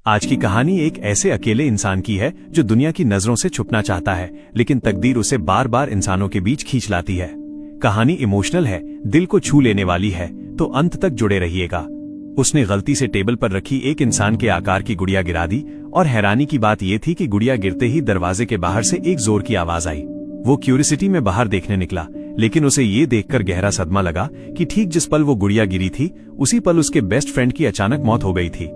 आज की कहानी एक ऐसे अकेले इंसान की है जो दुनिया की नजरों से छुपना चाहता है, लेकिन तकदीर उसे बार बार इंसानों के बीच खींच लाती है। कहानी इमोशनल है, दिल को छू लेने वाली है, तो अंत तक जुड़े रहिएगा। उसने गलती से टेबल पर रखी एक इंसान के आकार की गुड़िया गिरा दी, और हैरानी की बात यह थी कि गुड़िया गिरते ही दरवाजे के बाहर से एक जोर की आवाज आई। वो क्यूरियोसिटी में बाहर देखने निकला, लेकिन उसे ये देखकर गहरा सदमा लगा कि ठीक जिस पल वो गुड़िया गिरी थी, उसी पल उसके बेस्ट फ्रेंड की अचानक मौत हो गई थी।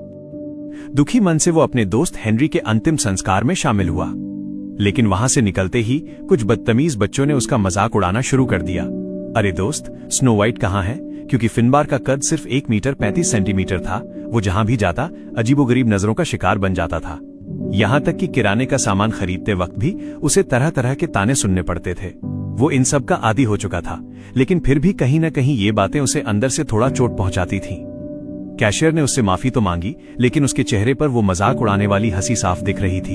दुखी मन से वो अपने दोस्त हेनरी के अंतिम संस्कार में शामिल हुआ, लेकिन वहां से निकलते ही कुछ बदतमीज बच्चों ने उसका मजाक उड़ाना शुरू कर दिया। अरे दोस्त, स्नो व्हाइट कहाँ है? क्योंकि फिनबार का कद सिर्फ 1 मीटर 35 सेंटीमीटर था। वो जहां भी जाता अजीबोगरीब नजरों का शिकार बन जाता था। यहां तक कि किराने का सामान खरीदते वक्त भी उसे तरह तरह के ताने सुनने पड़ते थे। वो इन सब का आदी हो चुका था, लेकिन फिर भी कहीं न कहीं ये बातें उसे अंदर से थोड़ा चोट पहुंचाती थीं। कैशियर ने उससे माफी तो मांगी, लेकिन उसके चेहरे पर वो मजाक उड़ाने वाली हंसी साफ दिख रही थी।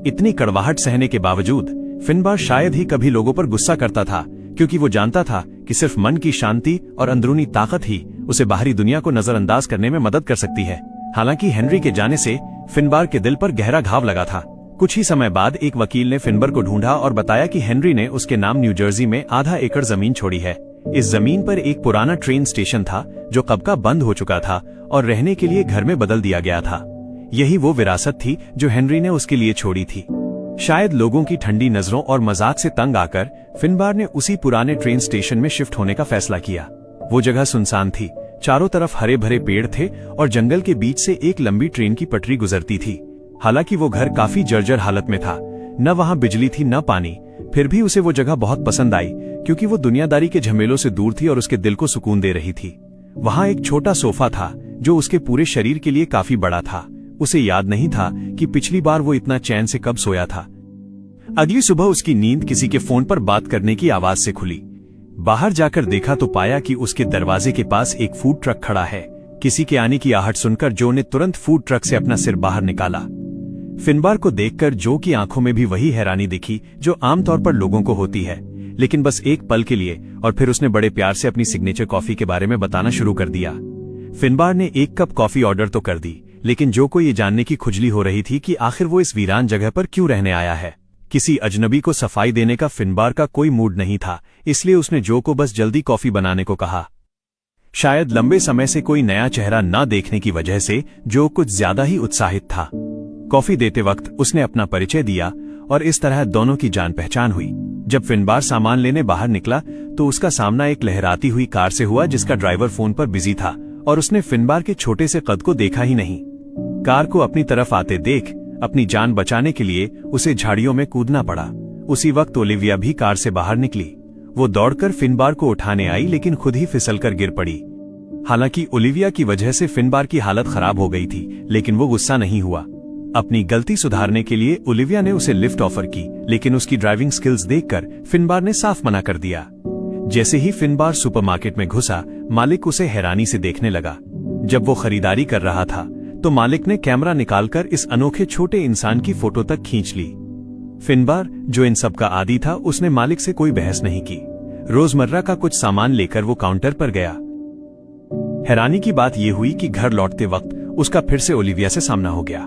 इतनी कड़वाहट सहने के बावजूद फिनबार शायद ही कभी लोगों पर गुस्सा करता था, क्योंकि वो जानता था कि सिर्फ मन की शांति और अंदरूनी ताकत ही उसे बाहरी दुनिया को नजरअंदाज करने में मदद कर सकती है। हालांकि हेनरी के जाने से फिनबार के दिल पर गहरा घाव लगा था। कुछ ही समय बाद एक वकील ने फिनबर को ढूंढा और बताया कि हेनरी ने उसके नाम न्यू जर्सी में आधा एकड़ जमीन छोड़ी है। इस जमीन पर एक पुराना ट्रेन स्टेशन था जो कब का बंद हो चुका था और रहने के लिए घर में बदल दिया गया था। यही वो विरासत थी जो हेनरी ने उसके लिए छोड़ी थी। शायद लोगों की ठंडी नजरों और मजाक से तंग आकर फिनबार ने उसी पुराने ट्रेन स्टेशन में शिफ्ट होने का फैसला किया। वो जगह सुनसान थी, चारों तरफ हरे भरे पेड़ थे और जंगल के बीच से एक लंबी ट्रेन की पटरी गुजरती थी। हालांकि वो घर काफी जर्जर हालत में था, न वहां बिजली थी न पानी। फिर भी उसे वो जगह बहुत पसंद आई, क्योंकि वो दुनियादारी के झमेलों से दूर थी और उसके दिल को सुकून दे रही थी। वहां एक छोटा सोफा था जो उसके पूरे शरीर के लिए काफी बड़ा था। उसे याद नहीं था कि पिछली बार वो इतना चैन से कब सोया था। अगली सुबह उसकी नींद किसी के फोन पर बात करने की आवाज से खुली। बाहर जाकर देखा तो पाया कि उसके दरवाजे के पास एक फूड ट्रक खड़ा है। किसी के आने की आहट सुनकर जो ने तुरंत फूड ट्रक से अपना सिर बाहर निकाला। फिनबार को देखकर जो की आंखों में भी वही हैरानी दिखी जो आमतौर पर लोगों को होती है, लेकिन बस एक पल के लिए। और फिर उसने बड़े प्यार से अपनी सिग्नेचर कॉफी के बारे में बताना शुरू कर दिया। फिनबार ने 1 कप कॉफी ऑर्डर तो कर दी, लेकिन जो को ये जानने की खुजली हो रही थी कि आखिर वो इस वीरान जगह पर क्यों रहने आया है। किसी अजनबी को सफाई देने का फिनबार का कोई मूड नहीं था, इसलिए उसने जो को बस जल्दी कॉफी बनाने को कहा। शायद लंबे समय से कोई नया चेहरा न देखने की वजह से जो कुछ ज्यादा ही उत्साहित था। कॉफी देते वक्त उसने अपना परिचय दिया और इस तरह दोनों की जान पहचान हुई। जब फिनबार सामान लेने बाहर निकला तो उसका सामना एक लहराती हुई कार से हुआ जिसका ड्राइवर फोन पर बिजी था, और उसने फिनबार के छोटे से कद को देखा ही नहीं। कार को अपनी तरफ आते देख अपनी जान बचाने के लिए उसे झाड़ियों में कूदना पड़ा। उसी वक्त ओलिविया भी कार से बाहर निकली। वो दौड़कर फिनबार को उठाने आई, लेकिन खुद ही फिसलकर गिर पड़ी। हालांकि ओलिविया की वजह से फिनबार की हालत खराब हो गई थी, लेकिन वो गुस्सा नहीं हुआ। अपनी गलती सुधारने के लिए ओलिविया ने उसे लिफ्ट ऑफर की, लेकिन उसकी ड्राइविंग स्किल्स देखकर फिनबार ने साफ मना कर दिया। जैसे ही फिनबार सुपरमार्केट में घुसा, मालिक उसे हैरानी से देखने लगा। जब वो खरीदारी कर रहा था तो मालिक ने कैमरा निकालकर इस अनोखे छोटे इंसान की फोटो तक खींच ली। फिनबार, जो इन सब का आदी था, उसने मालिक से कोई बहस नहीं की। रोजमर्रा का कुछ सामान लेकर वो काउंटर पर गया। हैरानी की बात यह हुई कि घर लौटते वक्त उसका फिर से ओलिविया से सामना हो गया।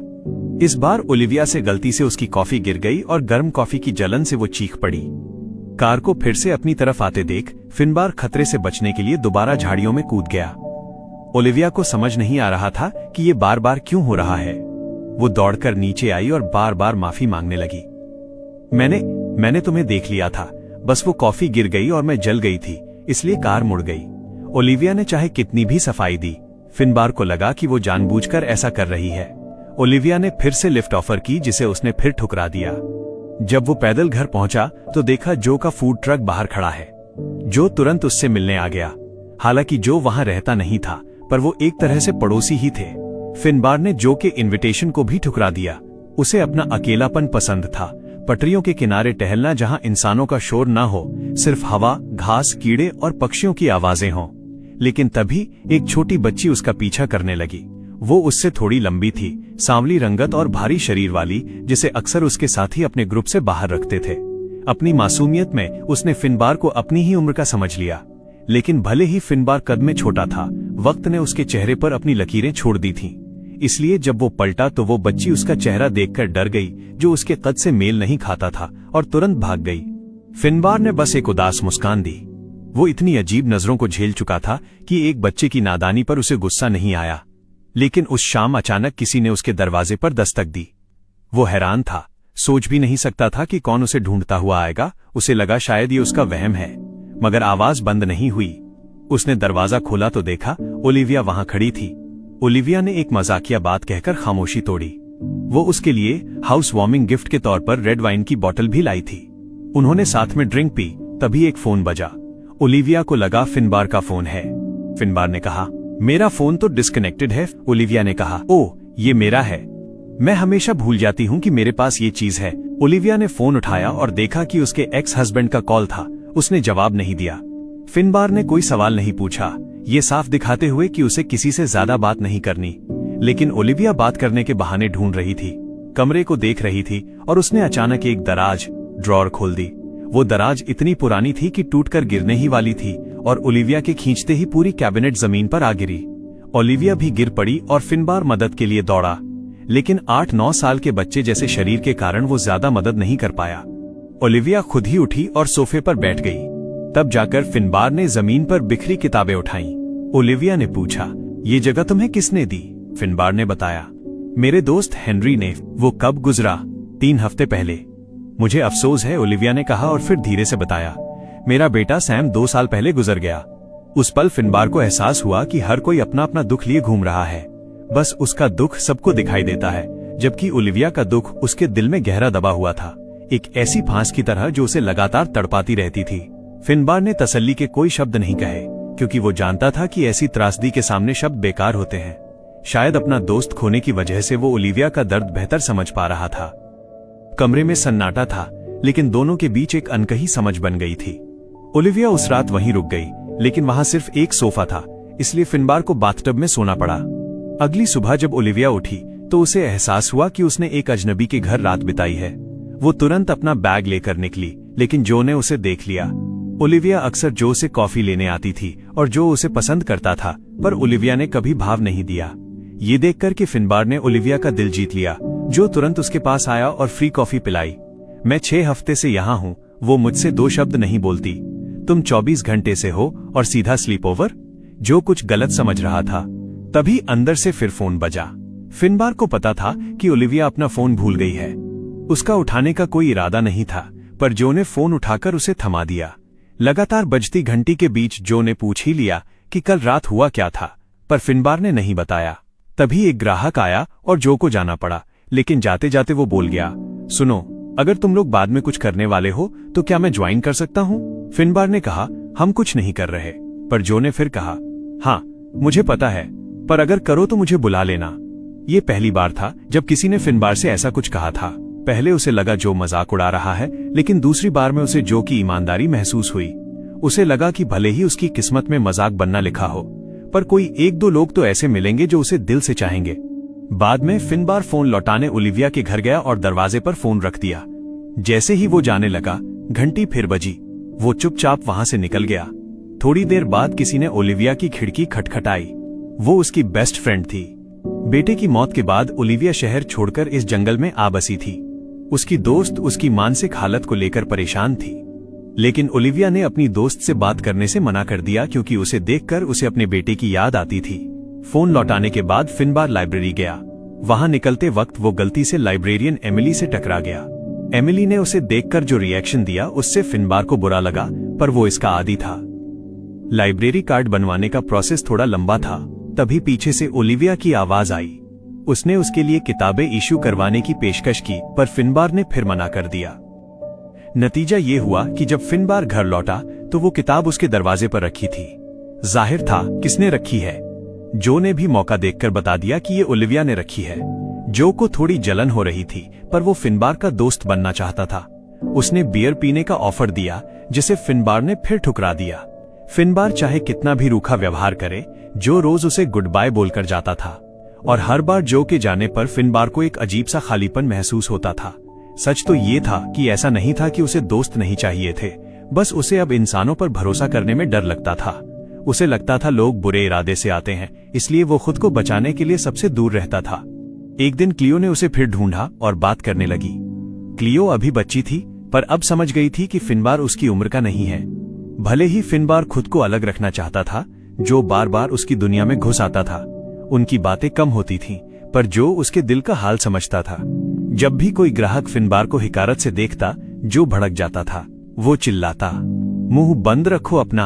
इस बार ओलिविया से गलती से उसकी कॉफी गिर गई और गर्म कॉफी की जलन से वो चीख पड़ी। कार को फिर से अपनी तरफ आते देख फिनबार खतरे से बचने के लिए दोबारा झाड़ियों में कूद गया। ओलिविया को समझ नहीं आ रहा था कि ये बार बार क्यों हो रहा है। वो दौड़कर नीचे आई और बार बार माफी मांगने लगी। मैंने तुम्हें देख लिया था, बस वो कॉफी गिर गई और मैं जल गई थी, इसलिए कार मुड़ गई। ओलिविया ने चाहे कितनी भी सफाई दी, फिनबार को लगा कि वो जानबूझकर ऐसा कर रही है। ओलिविया ने फिर से लिफ्ट ऑफर की, जिसे उसने फिर ठुकरा दिया। जब वो पैदल घर पहुंचा तो देखा जो का फूड ट्रक बाहर खड़ा है। जो तुरंत उससे मिलने आ गया। हालांकि जो वहां रहता नहीं था, पर वो एक तरह से पड़ोसी ही थे। फिनबार ने जो के इनविटेशन को भी ठुकरा दिया। उसे अपना अकेलापन पसंद था, पटरियों के किनारे टहलना जहां इंसानों का शोर ना हो, सिर्फ हवा, घास, कीड़े और पक्षियों की आवाजें हों। लेकिन तभी एक छोटी बच्ची उसका पीछा करने लगी। वो उससे थोड़ी लंबी थी, सांवली रंगत और भारी शरीर वाली, जिसे अक्सर उसके साथी अपने ग्रुप से बाहर रखते थे। अपनी मासूमियत में उसने फिनबार को अपनी ही उम्र का समझ लिया। लेकिन भले ही फिनबार कद में छोटा था, वक्त ने उसके चेहरे पर अपनी लकीरें छोड़ दी थीं। इसलिए जब वो पलटा तो वो बच्ची उसका चेहरा देखकर डर गई, जो उसके कद से मेल नहीं खाता था, और तुरंत भाग गई। फिनबार ने बस एक उदास मुस्कान दी। वो इतनी अजीब नजरों को झेल चुका था कि एक बच्चे की नादानी पर उसे गुस्सा नहीं आया। लेकिन उस शाम अचानक किसी ने उसके दरवाजे पर दस्तक दी। वो हैरान था, सोच भी नहीं सकता था कि कौन उसे ढूंढता हुआ आएगा। उसे लगा शायद ये उसका वहम है, मगर आवाज बंद नहीं हुई। उसने दरवाजा खोला तो देखा ओलिविया वहां खड़ी थी। ओलिविया ने एक मजाकिया बात कहकर खामोशी तोड़ी। वो उसके लिए हाउस वार्मिंग गिफ्ट के तौर पर रेड वाइन की बोतल भी लाई थी। उन्होंने साथ में ड्रिंक पी। तभी एक फोन बजा। ओलिविया को लगा फिनबार का फोन है। फिनबार ने कहा, मेरा फोन तो डिस्कनेक्टेड है। ओलिविया ने कहा, ओह, ये मेरा है। मैं हमेशा भूल जाती हूँ कि मेरे पास ये चीज है। ओलिविया ने फोन उठाया और देखा कि उसके एक्स हस्बैंड का कॉल था। उसने जवाब नहीं दिया। फिनबार ने कोई सवाल नहीं पूछा, ये साफ दिखाते हुए कि उसे किसी से ज्यादा बात नहीं करनी। लेकिन ओलिविया बात करने के बहाने ढूंढ रही थी, कमरे को देख रही थी, और उसने अचानक एक दराज ड्रॉर खोल दी। वो दराज इतनी पुरानी थी कि टूटकर गिरने ही वाली थी, और ओलिविया के खींचते ही पूरी कैबिनेट जमीन पर आ गिरी। ओलिविया भी गिर पड़ी और फिनबार मदद के लिए दौड़ा। लेकिन 8-9 साल के बच्चे जैसे शरीर के कारण वो ज्यादा मदद नहीं कर पाया। ओलिविया खुद ही उठी और सोफे पर बैठ गई। तब जाकर फिनबार ने जमीन पर बिखरी किताबें उठाई। ओलिविया ने पूछा, ये जगह तुम्हें किसने दी? फिनबार ने बताया, मेरे दोस्त हेनरी ने। वो कब गुजरा? 3 हफ्ते पहले। मुझे अफसोस है, ओलिविया ने कहा और फिर धीरे से बताया, मेरा बेटा सैम 2 साल पहले गुजर गया। उस पल फिनबार को एहसास हुआ कि हर कोई अपना अपना दुख लिए घूम रहा है। बस उसका दुख सबको दिखाई देता है, जबकि ओलिविया का दुख उसके दिल में गहरा दबा हुआ था, एक ऐसी फांस की तरह जो उसे लगातार तड़पाती रहती थी। फिनबार ने तसल्ली के कोई शब्द नहीं कहे, क्योंकि वो जानता था कि ऐसी त्रासदी के सामने शब्द बेकार होते हैं। शायद अपना दोस्त खोने की वजह से वो ओलिविया का दर्द बेहतर समझ पा रहा था। कमरे में सन्नाटा था, लेकिन दोनों के बीच एक अनकही समझ बन गई थी। ओलिविया उस रात वहीं रुक गई, लेकिन वहां सिर्फ एक सोफा था, इसलिए फिनबार को बाथटब में सोना पड़ा। अगली सुबह जब ओलिविया उठी तो उसे एहसास हुआ कि उसने एक अजनबी के घर रात बिताई है। वो तुरंत अपना बैग लेकर निकली, लेकिन जो ने उसे देख लिया। ओलिविया अक्सर जो से कॉफी लेने आती थी और जो उसे पसंद करता था, पर ओलिविया ने कभी भाव नहीं दिया। ये देखकर कि फिनबार ने ओलिविया का दिल जीत लिया, जो तुरंत उसके पास आया और फ्री कॉफी पिलाई। मैं 6 हफ्ते से यहाँ हूँ, वो मुझसे 2 शब्द नहीं बोलती। तुम 24 घंटे से हो और सीधा स्लीप ओवर? जो कुछ गलत समझ रहा था। तभी अंदर से फिर फोन बजा। फिनबार को पता था कि ओलिविया अपना फोन भूल गई है। उसका उठाने का कोई इरादा नहीं था, पर जो ने फोन उठाकर उसे थमा दिया। लगातार बजती घंटी के बीच जो ने पूछ ही लिया कि कल रात हुआ क्या था, पर फिनबार ने नहीं बताया। तभी एक ग्राहक आया और जो को जाना पड़ा, लेकिन जाते जाते वो बोल गया, सुनो, अगर तुम लोग बाद में कुछ करने वाले हो तो क्या मैं ज्वाइन कर सकता हूँ? फिनबार ने कहा, हम कुछ नहीं कर रहे। पर जो ने फिर कहा, हाँ मुझे पता है, पर अगर करो तो मुझे बुला लेना। ये पहली बार था जब किसी ने फिनबार से ऐसा कुछ कहा था। पहले उसे लगा जो मजाक उड़ा रहा है, लेकिन दूसरी बार में उसे जो की ईमानदारी महसूस हुई। उसे लगा कि भले ही उसकी किस्मत में मजाक बनना लिखा हो, पर कोई 1-2 लोग तो ऐसे मिलेंगे जो उसे दिल से चाहेंगे। बाद में फिनबार फोन लौटाने ओलिविया के घर गया और दरवाजे पर फोन रख दिया। जैसे ही वो जाने लगा, घंटी फिर बजी। वो चुपचाप वहां से निकल गया। थोड़ी देर बाद किसी ने ओलिविया की खिड़की खटखटाई। वो उसकी बेस्ट फ्रेंड थी। बेटे की मौत के बाद ओलिविया शहर छोड़कर इस जंगल में आ बसी थी। उसकी दोस्त उसकी मानसिक हालत को लेकर परेशान थी, लेकिन ओलिविया ने अपनी दोस्त से बात करने से मना कर दिया, क्योंकि उसे देखकर उसे अपने बेटे की याद आती थी। फोन लौटाने के बाद फिनबार लाइब्रेरी गया। वहां निकलते वक्त वो गलती से लाइब्रेरियन एमिली से टकरा गया। एमिली ने उसे देखकर जो रिएक्शन दिया, उससे फिनबार को बुरा लगा, पर वो इसका आदी था। लाइब्रेरी कार्ड बनवाने का प्रोसेस थोड़ा लंबा था। तभी पीछे से ओलिविया की आवाज आई। उसने उसके लिए किताबें इश्यू करवाने की पेशकश की, पर फिनबार ने फिर मना कर दिया। नतीजा ये हुआ कि जब फिनबार घर लौटा तो वो किताब उसके दरवाजे पर रखी थी। जाहिर था किसने रखी है। जो ने भी मौका देखकर बता दिया कि ये ओलिविया ने रखी है। जो को थोड़ी जलन हो रही थी, पर वो फिनबार का दोस्त बनना चाहता था। उसने बियर पीने का ऑफर दिया, जिसे फिनबार ने फिर ठुकरा दिया। फिनबार चाहे कितना भी रूखा व्यवहार करे, जो रोज उसे गुड बाय बोलकर जाता था, और हर बार जो के जाने पर फिनबार को एक अजीब सा खालीपन महसूस होता था। सच तो ये था कि ऐसा नहीं था कि उसे दोस्त नहीं चाहिए थे, बस उसे अब इंसानों पर भरोसा करने में डर लगता था। उसे लगता था लोग बुरे इरादे से आते हैं, इसलिए वो खुद को बचाने के लिए सबसे दूर रहता था। एक दिन क्लियो ने उसे फिर ढूंढा और बात करने लगी। क्लियो अभी बच्ची थी, पर अब समझ गई थी कि फिनबार उसकी उम्र का नहीं है। भले ही फिनबार खुद को अलग रखना चाहता था, जो बार बार उसकी दुनिया में घुस आता था। उनकी बातें कम होती थीं, पर जो उसके दिल का हाल समझता था। जब भी कोई ग्राहक फिनबार को हिकारत से देखता, जो भड़क जाता था। वो चिल्लाता, मुंह बंद रखो अपना।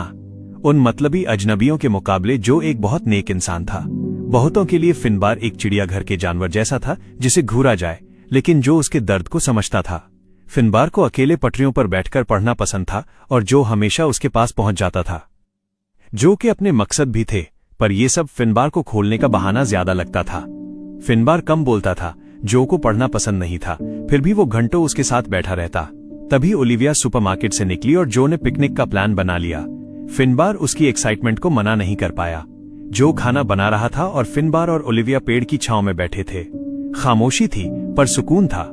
उन मतलबी अजनबियों के मुकाबले जो एक बहुत नेक इंसान था। बहुतों के लिए फिनबार एक चिड़ियाघर के जानवर जैसा था जिसे घूरा जाए, लेकिन जो उसके दर्द को समझता था। फिनबार को अकेले पटरियों पर बैठकर पढ़ना पसंद था और जो हमेशा उसके पास पहुंच जाता था। जो के अपने मकसद भी थे, पर यह सब फिनबार को खोलने का बहाना ज्यादा लगता था। फिनबार कम बोलता था, जो को पढ़ना पसंद नहीं था, फिर भी वो घंटों उसके साथ बैठा रहता। तभी ओलिविया सुपरमार्केट से निकली और जो ने पिकनिक का प्लान बना लिया। फिनबार उसकी एक्साइटमेंट को मना नहीं कर पाया। जो खाना बना रहा था और फिनबार और ओलिविया पेड़ की छांव में बैठे थे। खामोशी थी, पर सुकून था।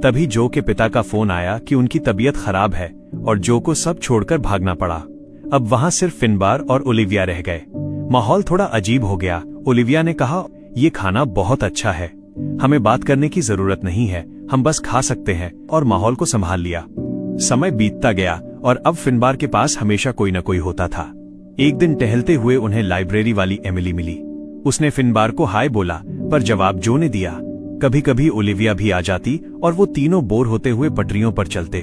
तभी जो के पिता का फोन आया कि उनकी तबीयत खराब है और जो को सब छोड़कर भागना पड़ा। अब वहां सिर्फ फिनबार और ओलिविया रह गए। माहौल थोड़ा अजीब हो गया। ओलिविया ने कहा, ये खाना बहुत अच्छा है, हमें बात करने की जरूरत नहीं है, हम बस खा सकते हैं, और माहौल को संभाल लिया। समय बीतता गया और अब फिनबार के पास हमेशा कोई न कोई होता था। एक दिन टहलते हुए उन्हें लाइब्रेरी वाली एमिली मिली। उसने फिनबार को हाय बोला, पर जवाब जो ने दिया। कभी कभी ओलिविया भी आ जाती और वो तीनों बोर होते हुए पटरियों पर चलते।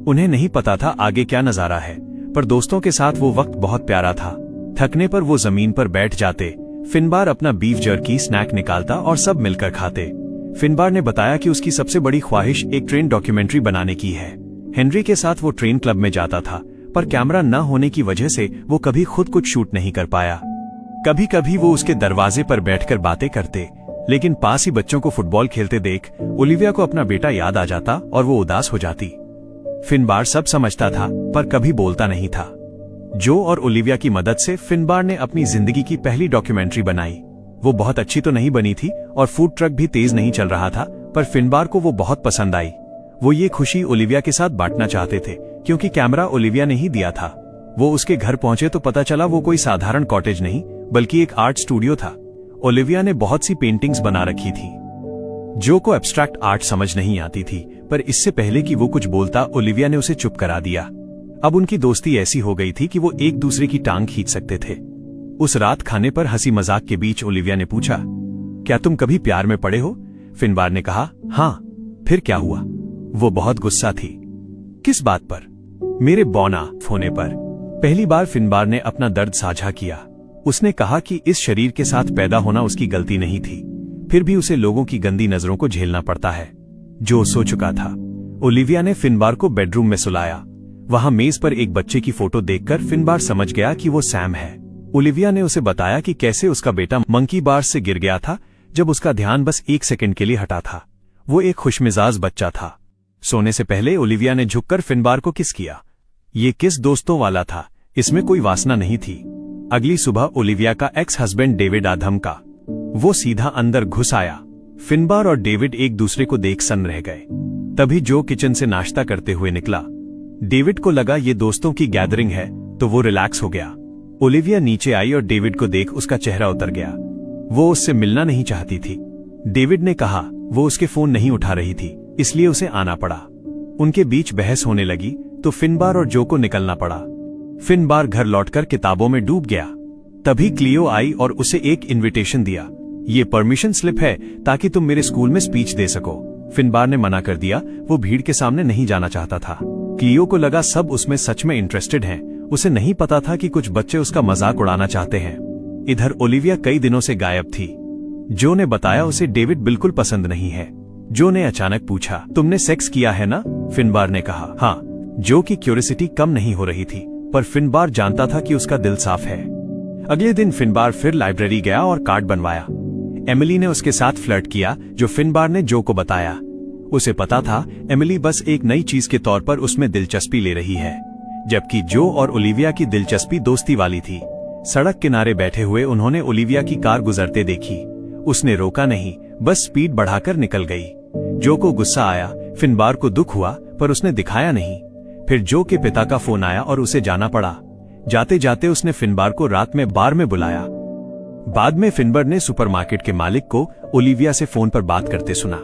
उन्हें नहीं पता था आगे क्या नजारा है, पर दोस्तों के साथ वो वक्त बहुत प्यारा था। थकने पर वो जमीन पर बैठ जाते। फिनबार अपना बीफ जर्की स्नैक निकालता और सब मिलकर खाते। फिनबार ने बताया कि उसकी सबसे बड़ी ख्वाहिश एक ट्रेन डॉक्यूमेंट्री बनाने की है। हेनरी के साथ वो ट्रेन क्लब में जाता था, पर कैमरा न होने की वजह से वो कभी खुद कुछ शूट नहीं कर पाया। कभी कभी वो उसके दरवाजे पर बैठकर बातें करते, लेकिन पास ही बच्चों को फुटबॉल खेलते देख ओलिविया को अपना बेटा याद आ जाता और वो उदास हो जाती। फिनबार सब समझता था, पर कभी बोलता नहीं था। जो और ओलिविया की मदद से फिनबार ने अपनी जिंदगी की पहली डॉक्यूमेंट्री बनाई। वो बहुत अच्छी तो नहीं बनी थी और फूड ट्रक भी तेज नहीं चल रहा था, पर फिनबार को वो बहुत पसंद आई। वो ये खुशी ओलिविया के साथ बांटना चाहते थे, क्योंकि कैमरा ओलिविया ने ही दिया था। वो उसके घर पहुंचे तो पता चला वो कोई साधारण कॉटेज नहीं, बल्कि एक आर्ट स्टूडियो था। ओलिविया ने बहुत सी पेंटिंग्स बना रखी थी। जो को एब्स्ट्रैक्ट आर्ट समझ नहीं आती थी, पर इससे पहले कि वो कुछ बोलता, ओलिविया ने उसे चुप करा दिया। अब उनकी दोस्ती ऐसी हो गई थी कि वो एक दूसरे की टांग खींच सकते थे। उस रात खाने पर हंसी मजाक के बीच ओलिविया ने पूछा, क्या तुम कभी प्यार में पड़े हो? फिनबार ने कहा, हाँ। फिर क्या हुआ? वो बहुत गुस्सा थी। किस बात पर? मेरे बौना होने पर। पहली बार फिनबार ने अपना दर्द साझा किया। उसने कहा कि इस शरीर के साथ पैदा होना उसकी गलती नहीं थी, फिर भी उसे लोगों की गंदी नजरों को झेलना पड़ता है। जो सो चुका था। ओलिविया ने फिनबार को बेडरूम में सुलाया। वहां मेज पर एक बच्चे की फोटो देखकर फिनबार समझ गया कि वो सैम है। ओलिविया ने उसे बताया कि कैसे उसका बेटा मंकी बार से गिर गया था, जब उसका ध्यान बस 1 सेकंड के लिए हटा था। वो एक खुशमिजाज बच्चा था। सोने से पहले ओलिविया ने झुककर फिनबार को किस किया। ये किस दोस्तों वाला था, इसमें कोई वासना नहीं थी। अगली सुबह ओलिविया का एक्स हस्बैंड डेविड आ धमका। वो सीधा अंदर घुस आया। फिनबार और डेविड एक दूसरे को देख सन्न रह गए। तभी जो किचन से नाश्ता करते हुए निकला। डेविड को लगा ये दोस्तों की गैदरिंग है, तो वो रिलैक्स हो गया। ओलिविया नीचे आई और डेविड को देख उसका चेहरा उतर गया। वो उससे मिलना नहीं चाहती थी। डेविड ने कहा वो उसके फोन नहीं उठा रही थी, इसलिए उसे आना पड़ा। उनके बीच बहस होने लगी तो फिनबार और जो को निकलना पड़ा। फिनबार घर लौटकर किताबों में डूब गया। तभी क्लियो आई और उसे एक इनविटेशन दिया। ये परमिशन स्लिप है ताकि तुम मेरे स्कूल में स्पीच दे सको। फिनबार ने मना कर दिया, वो भीड़ के सामने नहीं जाना चाहता था। क्लियो को लगा सब उसमें सच में इंटरेस्टेड हैं। उसे नहीं पता था कि कुछ बच्चे उसका मजाक उड़ाना चाहते हैं। इधर ओलिविया कई दिनों से गायब थी। जो ने बताया उसे डेविड बिल्कुल पसंद नहीं है। जो ने अचानक पूछा, तुमने सेक्स किया है ना? फिनबार ने कहा, हाँ। जो की क्यूरियोसिटी कम नहीं हो रही थी, पर फिनबार जानता था कि उसका दिल साफ है। अगले दिन फिनबार फिर लाइब्रेरी गया और कार्ड बनवाया। एमिली ने उसके साथ फ्लर्ट किया, जो फिनबार ने जो को बताया। उसे पता था एमिली बस एक नई चीज के तौर पर उसमें दिलचस्पी ले रही है, जबकि जो और ओलिविया की दिलचस्पी दोस्ती वाली थी। सड़क किनारे बैठे हुए उन्होंने ओलिविया की कार गुजरते देखी। उसने रोका नहीं, बस स्पीड बढ़ाकर निकल गई। जो को गुस्सा आया, फिनबार को दुख हुआ, पर उसने दिखाया नहीं। फिर जो के पिता का फोन आया और उसे जाना पड़ा। जाते जाते उसने फिनबार को रात में बार में बुलाया। बाद में फिनबर ने सुपरमार्केट के मालिक को ओलिविया से फोन पर बात करते सुना।